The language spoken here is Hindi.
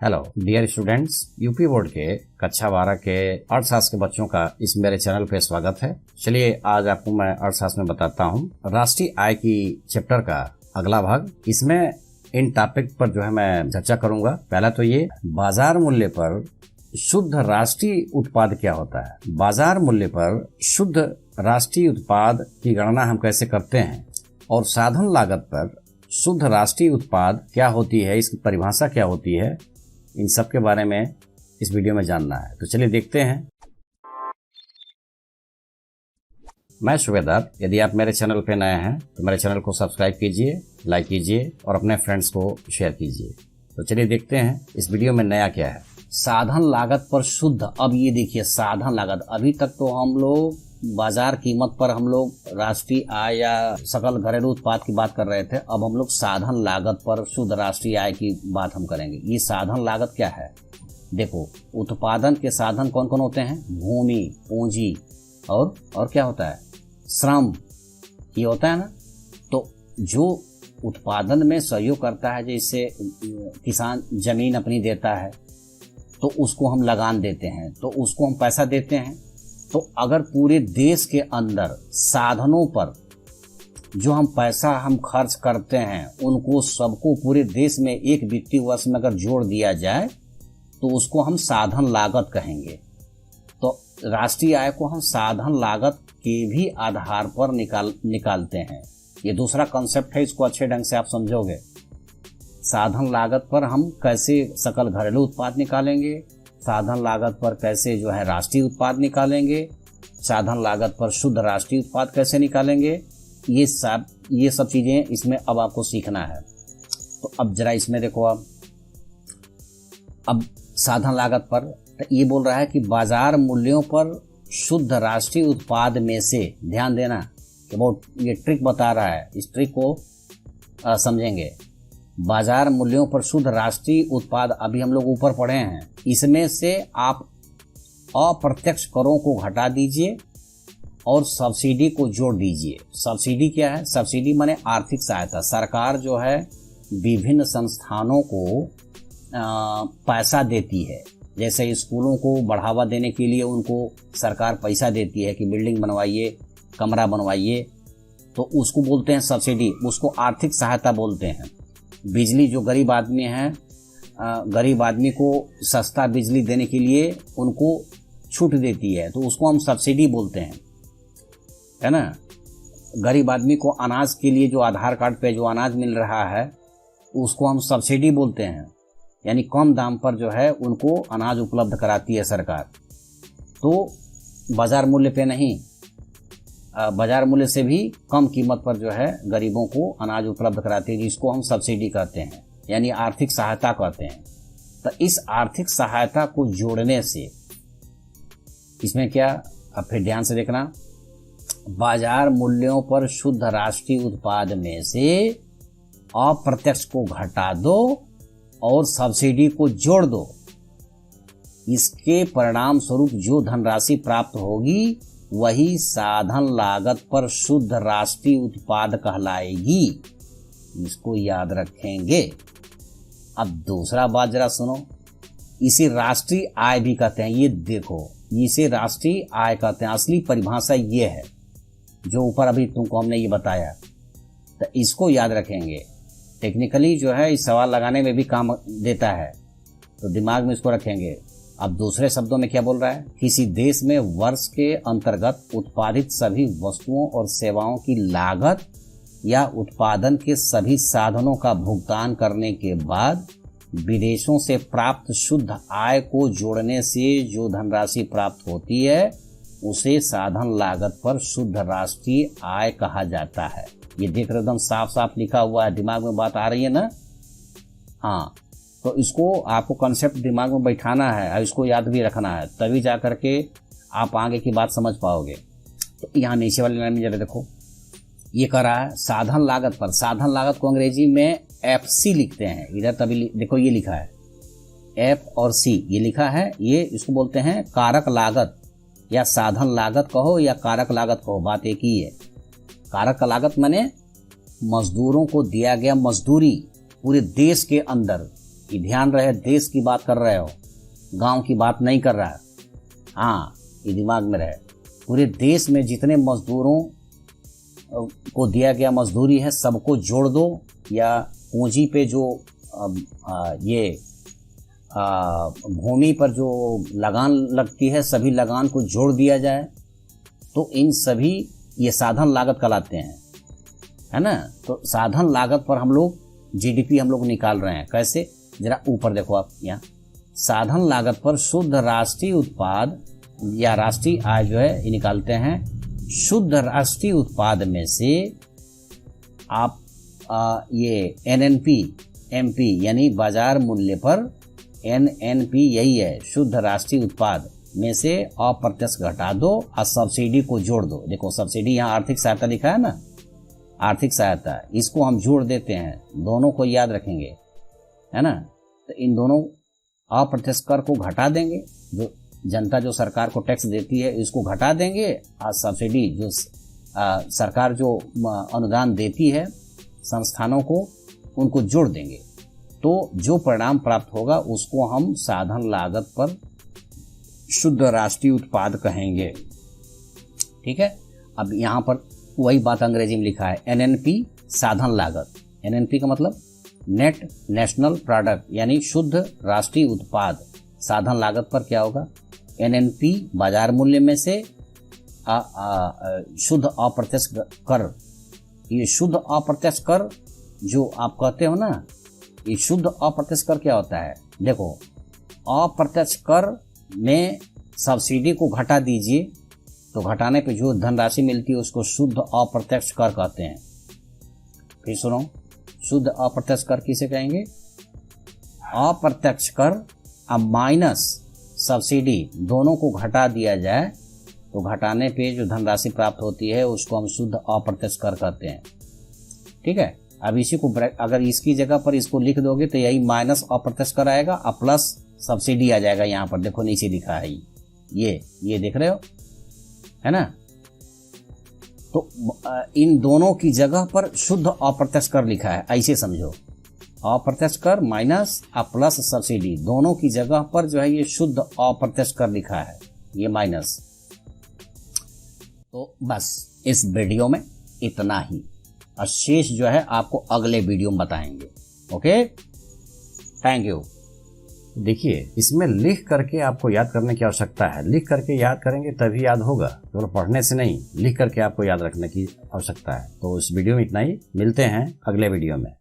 Hello dear students, UP board के कक्षा 12 के अर्थशास्त्र के बच्चों का इस मेरे चैनल पे स्वागत है। चलिए आज आपको मैं अर्थशास्त्र में बताता हूँ राष्ट्रीय आय की चैप्टर का अगला भाग। इसमें इन टॉपिक पर जो है मैं चर्चा करूंगा। पहला तो ये बाजार मूल्य पर शुद्ध राष्ट्रीय उत्पाद क्या होता है। बाजार मूल्य पर शुद्ध राष्ट्रीय उत्पाद की गणना हम कैसे करते हैं और साधन लागत पर शुद्ध राष्ट्रीय उत्पाद क्या होती है, इसकी परिभाषा क्या होती है, इन सब के बारे में इस वीडियो में जानना है। तो चलिए देखते हैं। मैं सुबेदार। यदि आप मेरे चैनल पे नए हैं तो मेरे चैनल को सब्सक्राइब कीजिए, लाइक कीजिए और अपने फ्रेंड्स को शेयर कीजिए। तो चलिए देखते हैं इस वीडियो में नया क्या है। साधन लागत पर शुद्ध। अब ये देखिए साधन लागत, अभी तक तो हम लोग बाजार कीमत पर हम लोग राष्ट्रीय आय या सकल घरेलू उत्पाद की बात कर रहे थे। अब हम लोग साधन लागत पर शुद्ध राष्ट्रीय आय की बात हम करेंगे। ये साधन लागत क्या है? देखो, उत्पादन के साधन कौन कौन होते हैं? भूमि, पूंजी और क्या होता है? श्रम। ये होता है ना। तो जो उत्पादन में सहयोग करता है, जैसे किसान जमीन अपनी देता है तो उसको हम लगान देते हैं, तो उसको हम पैसा देते हैं। तो अगर पूरे देश के अंदर साधनों पर जो हम पैसा हम खर्च करते हैं उनको सबको पूरे देश में एक वित्तीय वर्ष में अगर जोड़ दिया जाए तो उसको हम साधन लागत कहेंगे। तो राष्ट्रीय आय को हम साधन लागत के भी आधार पर निकालते हैं। ये दूसरा कॉन्सेप्ट है, इसको अच्छे ढंग से आप समझोगे। साधन लागत पर हम कैसे सकल घरेलू उत्पाद निकालेंगे, साधन लागत पर कैसे जो है राष्ट्रीय उत्पाद निकालेंगे, साधन लागत पर शुद्ध राष्ट्रीय उत्पाद कैसे निकालेंगे, ये सब चीजें इसमें अब आपको सीखना है। तो अब जरा इसमें देखो, अब साधन लागत पर ये बोल रहा है कि बाजार मूल्यों पर शुद्ध राष्ट्रीय उत्पाद में से, ध्यान देना कि वो ये ट्रिक बता रहा है, इस ट्रिक को समझेंगे। बाजार मूल्यों पर शुद्ध राष्ट्रीय उत्पाद अभी हम लोग ऊपर पढ़े हैं, इसमें से आप अप्रत्यक्ष करों को घटा दीजिए और सब्सिडी को जोड़ दीजिए। सब्सिडी क्या है? सब्सिडी माने आर्थिक सहायता। सरकार जो है विभिन्न संस्थानों को पैसा देती है, जैसे स्कूलों को बढ़ावा देने के लिए उनको सरकार पैसा देती है कि बिल्डिंग बनवाइए, कमरा बनवाइए, तो उसको बोलते हैं सब्सिडी, उसको आर्थिक सहायता बोलते हैं। बिजली, जो गरीब आदमी है, गरीब आदमी को सस्ता बिजली देने के लिए उनको छूट देती है, तो उसको हम सब्सिडी बोलते हैं, है ना। गरीब आदमी को अनाज के लिए जो आधार कार्ड पे जो अनाज मिल रहा है उसको हम सब्सिडी बोलते हैं, यानी कम दाम पर जो है उनको अनाज उपलब्ध कराती है सरकार। तो बाजार मूल्य पे नहीं, बाजार मूल्य से भी कम कीमत पर जो है गरीबों को अनाज उपलब्ध कराती है, जिसको हम सब्सिडी कहते हैं, यानी आर्थिक सहायता कहते हैं। तो इस आर्थिक सहायता को जोड़ने से इसमें क्या, अब फिर ध्यान से देखना, बाजार मूल्यों पर शुद्ध राष्ट्रीय उत्पाद में से अप्रत्यक्ष को घटा दो और सब्सिडी को जोड़ दो। इसके परिणाम स्वरूप जो धनराशि प्राप्त होगी वही साधन लागत पर शुद्ध राष्ट्रीय उत्पाद कहलाएगी। इसको याद रखेंगे। अब दूसरा बात जरा सुनो, इसे राष्ट्रीय आय भी कहते हैं। ये देखो, इसे राष्ट्रीय आय कहते हैं। असली परिभाषा ये है जो ऊपर अभी तुमको हमने ये बताया, तो इसको याद रखेंगे। टेक्निकली जो है इस सवाल लगाने में भी काम देता है, तो दिमाग में इसको रखेंगे। अब दूसरे शब्दों में क्या बोल रहा है? किसी देश में वर्ष के अंतर्गत उत्पादित सभी वस्तुओं और सेवाओं की लागत या उत्पादन के सभी साधनों का भुगतान करने के बाद विदेशों से प्राप्त शुद्ध आय को जोड़ने से जो धनराशि प्राप्त होती है उसे साधन लागत पर शुद्ध राष्ट्रीय आय कहा जाता है। ये देख रहे एकदम साफ साफ लिखा हुआ है, दिमाग में बात आ रही है ना? हाँ, तो इसको आपको कॉन्सेप्ट दिमाग में बैठाना है और इसको याद भी रखना है, तभी जा करके आप आगे की बात समझ पाओगे। तो यहाँ नीचे वाली लाइन में जरा देखो, ये कह रहा है साधन लागत पर। साधन लागत को अंग्रेजी में FC लिखते हैं। इधर तभी देखो ये लिखा है F और C, ये लिखा है। ये इसको बोलते हैं कारक लागत, या साधन लागत कहो या कारक लागत कहो, बात एक ही है। कारक लागत माने मजदूरों को दिया गया मजदूरी पूरे देश के अंदर, ये ध्यान रहे, देश की बात कर रहे हो, गांव की बात नहीं कर रहा है। हाँ, ये दिमाग में रहे। पूरे देश में जितने मजदूरों को दिया गया मजदूरी है सबको जोड़ दो, या पूंजी पे जो ये भूमि पर जो लगान लगती है सभी लगान को जोड़ दिया जाए, तो इन सभी ये साधन लागत कहलाते हैं, है ना। तो साधन लागत पर हम लोग जीडीपी हम लोग निकाल रहे हैं। कैसे, जरा ऊपर देखो आप, यहाँ साधन लागत पर शुद्ध राष्ट्रीय उत्पाद या राष्ट्रीय आय जो है ये निकालते हैं। शुद्ध राष्ट्रीय उत्पाद में से आप ये एनएनपी एमपी यानी बाजार मूल्य पर एनएनपी यही है, शुद्ध राष्ट्रीय उत्पाद में से अप्रत्यक्ष घटा दो और सब्सिडी को जोड़ दो। देखो सब्सिडी यहाँ आर्थिक सहायता लिखा है ना, आर्थिक सहायता, इसको हम जोड़ देते हैं, दोनों को याद रखेंगे, है ना। तो इन दोनों अप्रत्यक्ष कर को घटा देंगे, जो जनता जो सरकार को टैक्स देती है इसको घटा देंगे, और सब्सिडी जो सरकार जो अनुदान देती है संस्थानों को उनको जोड़ देंगे। तो जो परिणाम प्राप्त होगा उसको हम साधन लागत पर शुद्ध राष्ट्रीय उत्पाद कहेंगे। ठीक है, अब यहाँ पर वही बात अंग्रेजी में लिखा है, एनएनपी साधन लागत। एनएनपी का मतलब नेट नेशनल प्रोडक्ट यानी शुद्ध राष्ट्रीय उत्पाद। साधन लागत पर क्या होगा, एनएनपी बाजार मूल्य में से शुद्ध अप्रत्यक्ष कर। ये शुद्ध अप्रत्यक्ष कर जो आप कहते हो ना, ये शुद्ध अप्रत्यक्ष कर क्या होता है, देखो अप्रत्यक्ष कर में सब्सिडी को घटा दीजिए तो घटाने पे जो धनराशि मिलती है उसको शुद्ध अप्रत्यक्ष कर कहते हैं। फिर सुनो, शुद्ध अप्रत्यक्ष कर किसे कहेंगे, अप्रत्यक्ष कर अब माइनस सब्सिडी दोनों को घटा दिया जाए तो घटाने पे जो धनराशि प्राप्त होती है उसको हम शुद्ध अप्रत्यक्ष कर कहते हैं। ठीक है, अब इसी को अगर इसकी जगह पर इसको लिख दोगे तो यही माइनस अप्रत्यक्ष कर आएगा और प्लस सब्सिडी आ जाएगा। यहाँ पर देखो नीचे लिखा है ये देख रहे हो, है ना। तो इन दोनों की जगह पर शुद्ध अप्रत्यक्ष कर लिखा है, ऐसे समझो, अप्रत्यक्ष कर माइनस और प्लस सब्सिडी दोनों की जगह पर जो है ये शुद्ध अप्रत्यक्ष कर लिखा है, ये माइनस। तो बस इस वीडियो में इतना ही, और शेष जो है आपको अगले वीडियो में बताएंगे। Okay, thank you. देखिए, इसमें लिख करके आपको याद करने की आवश्यकता है। लिख करके याद करेंगे तभी याद होगा, केवल पढ़ने से नहीं, लिख करके आपको याद रखने की आवश्यकता है। तो इस वीडियो में इतना ही, मिलते हैं अगले वीडियो में।